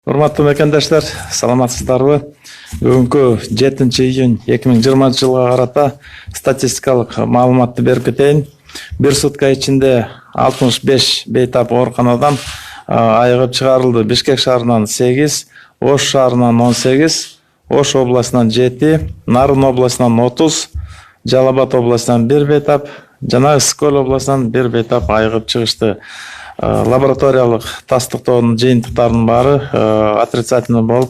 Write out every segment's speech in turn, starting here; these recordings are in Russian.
Урматтуу мекендештер, саламатсыздарбы? Бүгүнкү 7-июнь 2020-жылга карата статистикалык маалыматты берип кетейин. Бир сутка ичинде 65 бейтап ооруканадан айыгып чыгарылды. Бишкек шаарынан 8, Ош шаарынан 18, Ош областынан 7, Нарын областынан 30, Жалал Абад областынан 1 бейтап, жана Ысык Көл областынан 1 бейтап айыгып чыгышты. Лабораториялык тастыктоонун жыйынтыктарынын баары отрицательный болуп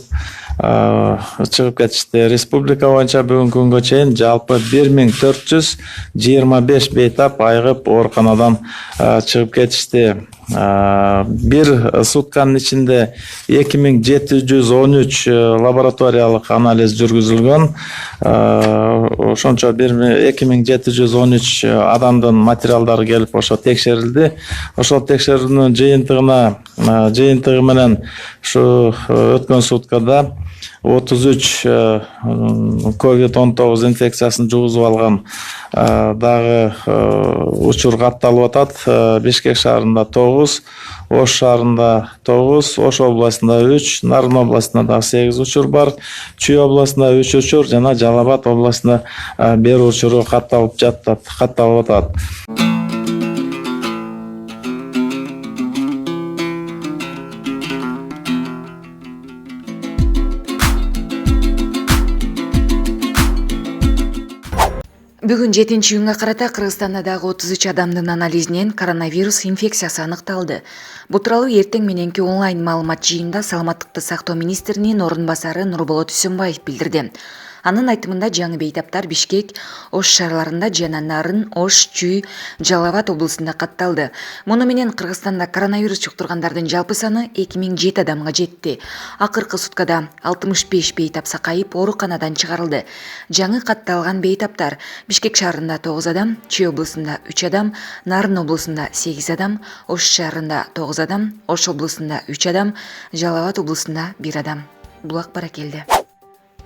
чыгып кетишти. Республика боюнча бүгүнкү күнгө чейин жалпы 1425 бейтап айыгып ооруканадан чыгып кетишти. Бир сутканын ичинде 2713 лабораториялык анализ жүргүзүлгөн. Ошончо 2713 адамдын материалдары келип ошо текшерилди. Ошол текшерүүнүн жыйынтыгы менен ушу өткөн суткада 33 COVID-19 инфекциясын жугузуп алган дагы учур катталып атат. Бишкек шаарында 9, Ош шаарында 9, Ош областында 3, Нарын областында дагы 8 учур бар. Чүй областында 3 учур жана Жалал Абад областында 1 учуру катталып атат. Бүгүн 7-июнга карата Кыргызстанда дагы 33 адамдын анализинен коронавирус инфекциясы аныкталды. Бул тууралуу эртең мененки онлайн маалымат жыйынында Саламаттыкты сактоо министринин орун басары Нурболот Үсөнбаев билдирди. Анын айтымында жаңы бейтаптар Бишкек, Ош шаарларында жана Нарын, Ош, Чүй, Жалал Абад облусунда катталды. Муну менен Кыргызстанда коронавирус жуктургандардын жалпы саны 2007 адамга жетти. Акыркы суткада 65 бейтап сакайып ооруканадан чыгарылды. Жаңы катталган бейтаптар Бишкек шаарында 9 адам, Чүй облусунда 3 адам, Нарын облусунда 8 адам, Ош шаарында 9 адам, Ош облусунда 3 адам, Жалал Абад облусунда 1 адам. Булак бара келди.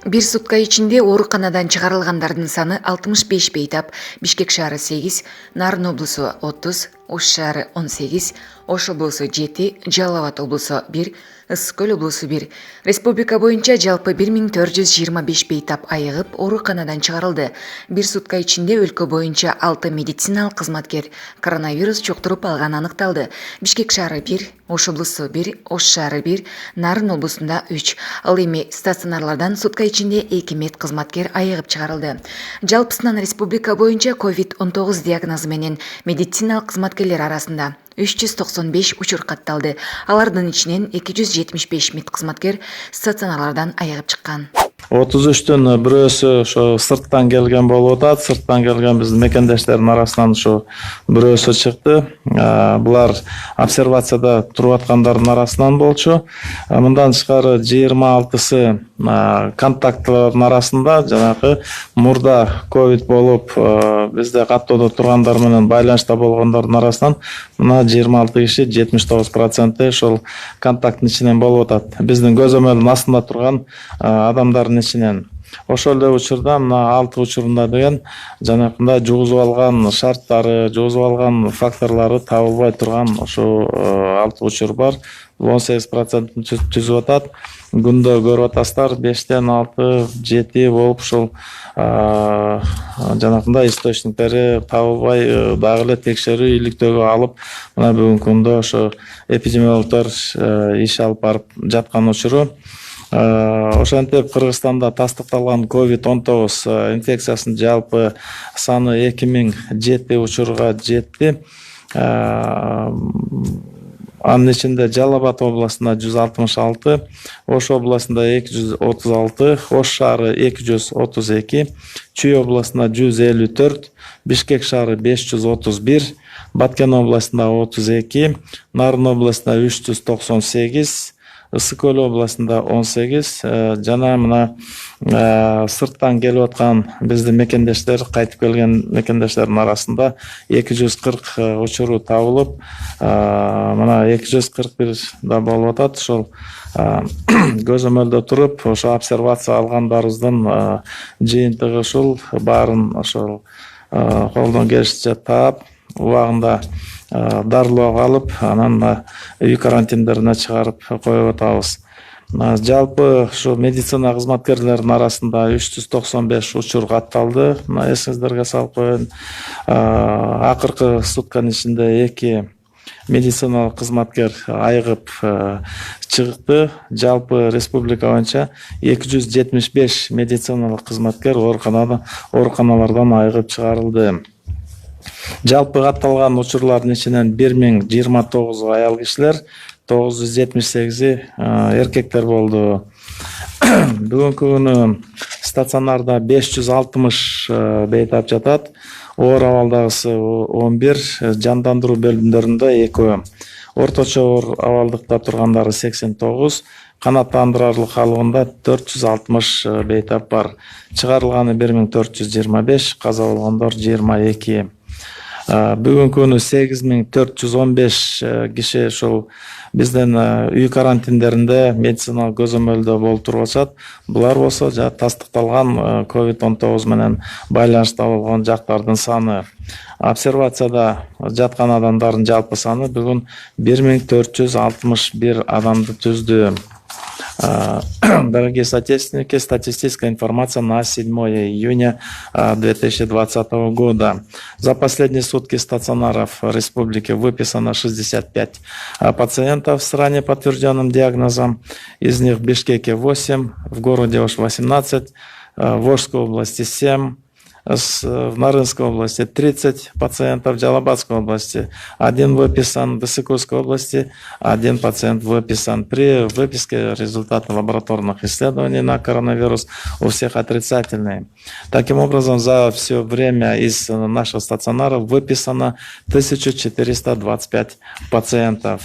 Бир сутка ичинде ооруканадан чыгарылгандардын саны 65 бейтап, Бишкек шаары 8, Нарын облусу 30, Ош шаары 18, Ош облусу 7, Жалал Абад облусу 1, Ысык Көл облусу 1. Республика боюнча жалпы 1425 бейтап айыгып ооруканадан чыгарылды. Бир сутка ичинде өлкө боюнча 6 медициналык кызматкер коронавирус жуктуруп алганы аныкталды. Бишкек шаары 1, Ош облусу 1, Ош шаары 1, Нарын облусунда 3. Ал эми стационарлардан сутка ичинде 2 мед кызматкер айыгып чыгарылды. Жалпысынан республика боюнча COVID-19 диагнозу менен медициналык кызматкерлер арасында 395 учур катталды. Алардын ичинен 275 мед кызматкер стационарлардан айыгып чыккан. 33-төн бирөөсү ошо сырттан келген болуп атат. Сырттан келген биздин мекендештердин арасынан ошо бирөөсү чыкты. Булар обсервацияда туруп аткандардын арасынан болчу. Мындан тышкары 26сы контактлардын арасында жанагы мурда ковид болуп бизде каттоодо тургандар менен байланышта болгондордун арасынан мына 26 киши 79% ошол контакттын ичинен болуп атат. Биздин көзөмөлдүн астында турган адамдардын ичинен. Ошол эле учурда мына 6 учурунда деген жанакындай жугузуп алган шарттары, жугузуп алган факторлору табылбай турган ошо 6 учур бар. 18% түзүп атат. Күндө көрүп атасыздар 5тен 6, 7 болуп ошол жанакындай источниктери табылбай дагы эле текшерүү иликтөөгө алып, мына бүгүнкү күндө ошо эпидемиологдор иш алып барып жаткан учуру. Ошентип Кыргызстанда тастыкталган COVID-19 инфекциясынын жалпы саны 2007 учурга жетти. Анын ичинде Жалал Абад областында 166, Ош областында 236, Ош шаары 232, Чүй областында 154, Бишкек шаары 531, Баткен областында 32, Нарын областында 398, Ысык Көл областында 18, жана мына сырттан келип аткан биздин мекендештер, кайтып келген мекендештердин арасында 240 учуру табылып, мына 241 да болуп атат. Ошол көзөмөлдө туруп, ошо обсервация алгандарыбыздын жыйынтыгы ушул, баарын ошол колдон келишинче таап, убагында дарылоого алып, анан үй карантиндерине чыгарып коюп атабыз. Жалпы ушу медицина кызматкерлеринин арасында 395 учур катталды. Эсиңиздерге салып коеюн, акыркы сутканын ичинде 2 медициналык кызматкер айыгып чыгыпты. Жалпы республика боюнча 275 медициналык кызматкер ооруканалардан айыгып чыгарылды. Жалпы катталган учурлардын ичинен 1029 аял кишилер, 978 эркектер болду. Бүгүнкү күнү стационарда 560 бейтап жатат. Оор абалдагысы 11, жандандыруу бөлүмдөрүндө 2, орточо оор абалдыкта тургандары 89, канааттандырарлык калыбында 460 бейтап бар. Чыгарылганы 1425, каза болгондор 22. Бүгүнкү күнү 8415 киши ушул бизден үй карантиндеринде медициналык көзөмөлдө болуп туруп атышат. Булар болсо тастыкталган COVID-19 менен байланышта болгон жактардын саны. Обсервацияда жаткан адамдардын жалпы саны бүгүн 1461 адамды түздү. Дорогие соотечественники, статистическая информация на 7 июня 2020 года. За последние сутки стационаров в республике выписано 65 пациентов с ранее подтвержденным диагнозом. Из них в Бишкеке 8, в городе Ош 18, в Волжской области 7, в Нарынской области 30 пациентов, в Джалабадской области 1 выписан, в Высокой области 1 пациент выписан. При выписке результаты лабораторных исследований на коронавирус у всех отрицательные. Таким образом, за все время из нашего стационара выписано 1425 пациентов.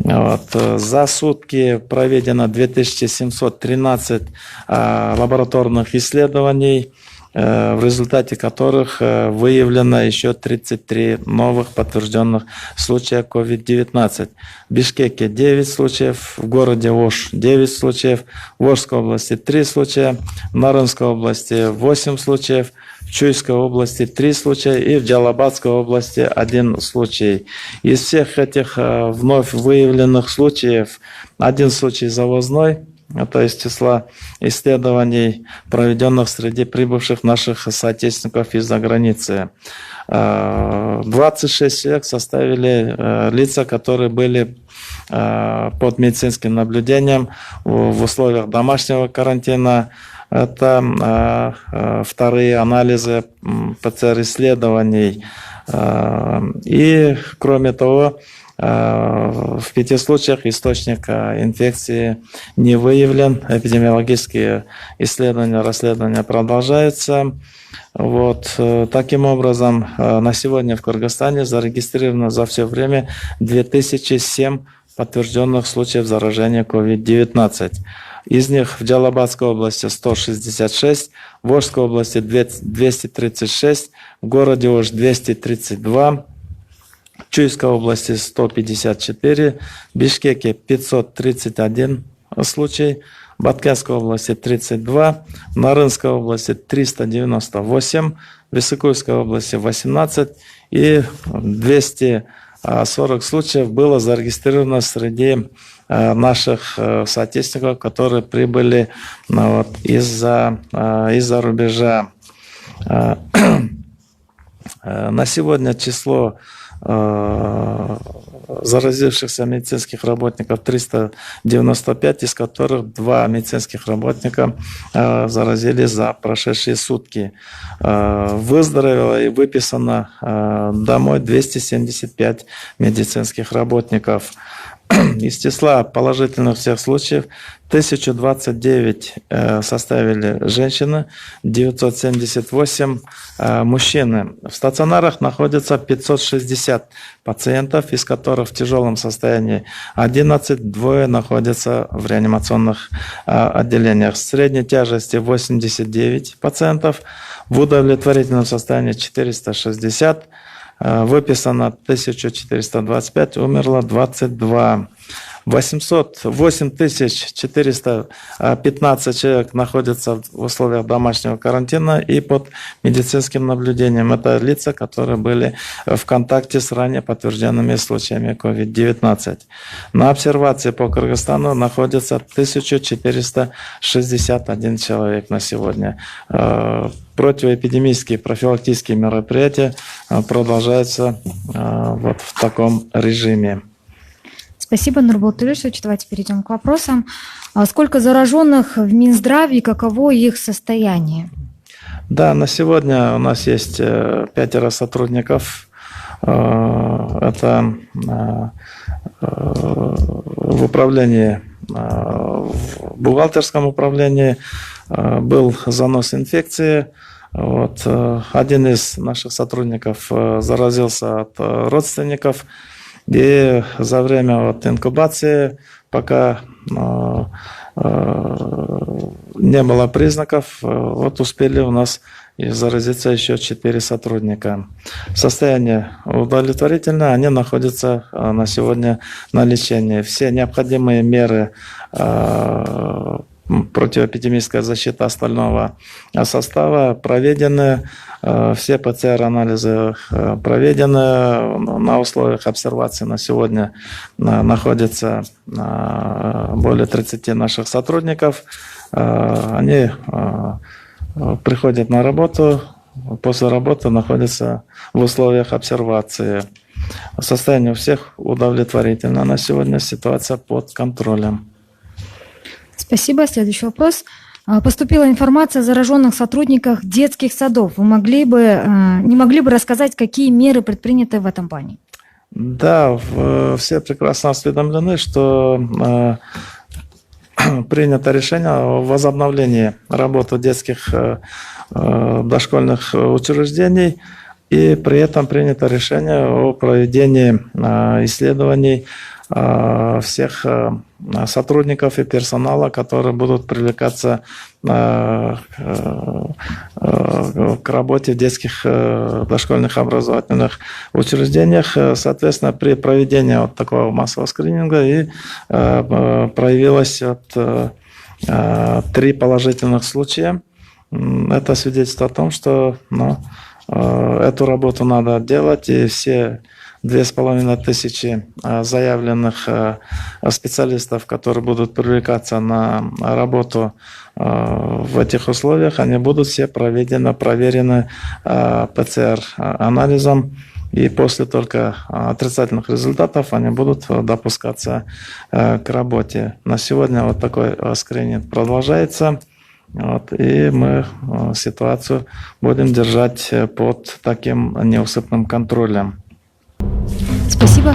За сутки проведено 2713 лабораторных исследований, в результате которых выявлено еще 33 новых подтвержденных случая COVID-19. В Бишкеке 9 случаев, в городе Ош 9 случаев, в Волжской области 3 случая, в Нарынской области 8 случаев, в Чуйской области 3 случая и в Джалабадской области 1 случай. Из всех этих вновь выявленных случаев 1 случай завозной, это из числа исследований, проведенных среди прибывших наших соотечественников из-за границы. 26 человек составили лица, которые были под медицинским наблюдением в условиях домашнего карантина. Это вторые анализы ПЦР-исследований. И, кроме того, в 5 случаях источник инфекции не выявлен. Эпидемиологические исследования, расследования продолжаются. Таким образом, на сегодня в Кыргызстане зарегистрировано за все время 2007 подтвержденных случаев заражения COVID-19. Из них в Джалабадской области 166, в Волжской области 236, в городе Ош 232, в Чуйской области 154, в Бишкеке 531 случай, в Баткенской области 32, в Нарынской области 398, в Высокой области 18 и 240 случаев было зарегистрировано среди наших соотечественников, которые прибыли из-за рубежа. На сегодня число заразившихся медицинских работников 395, из которых 2 медицинских работника заразились за прошедшие сутки. Выздоровело и выписано домой 275 медицинских работников. Из числа положительных всех случаев 1029 составили женщины, 978 мужчины. В стационарах находится 560 пациентов, из которых в тяжелом состоянии 11, 2 находятся в реанимационных отделениях. Средней тяжести 89 пациентов, в удовлетворительном состоянии 460. Выписано 1425, умерло 22. 8415 человек находятся в условиях домашнего карантина и под медицинским наблюдением. Это лица, которые были в контакте с ранее подтвержденными случаями COVID-19. На обсервации по Кыргызстану находится 1461 человек на сегодня. Противоэпидемические профилактические мероприятия продолжаются вот в таком режиме. Спасибо, Нурбол Тулешевич. Давайте перейдем к вопросам. Сколько зараженных в Минздраве и каково их состояние? Да, на сегодня у нас есть 5 сотрудников. Это в управлении, в бухгалтерском управлении был занос инфекции. Вот. Один из наших сотрудников заразился от родственников. И за время вот инкубации, пока не было признаков, вот успели у нас и заразиться еще 4 сотрудника. Состояние удовлетворительное, они находятся на сегодня на лечении. Все необходимые меры противоэпидемическая защита остального состава проведены, все ПЦР-анализы проведены, на условиях обсервации на сегодня находится более 30 наших сотрудников. Они приходят на работу, после работы находятся в условиях обсервации. Состояние у всех удовлетворительно. На сегодня ситуация под контролем. Спасибо. Следующий вопрос. Поступила информация о зараженных сотрудниках детских садов. Вы не могли бы рассказать, какие меры предприняты в этом плане? Да, все прекрасно осведомлены, что принято решение о возобновлении работы детских дошкольных учреждений, и при этом принято решение о проведении исследований всех сотрудников и персонала, которые будут привлекаться к работе в детских дошкольных образовательных учреждениях. Соответственно, при проведении вот такого массового скрининга и проявилось 3 положительных случая. Это свидетельство о том, что эту работу надо делать, и все 2500 заявленных специалистов, которые будут привлекаться на работу в этих условиях, они будут все проверены ПЦР-анализом, и после только отрицательных результатов они будут допускаться к работе. На сегодня вот такой скрининг продолжается. Вот, и мы ситуацию будем держать под таким неусыпным контролем. Спасибо.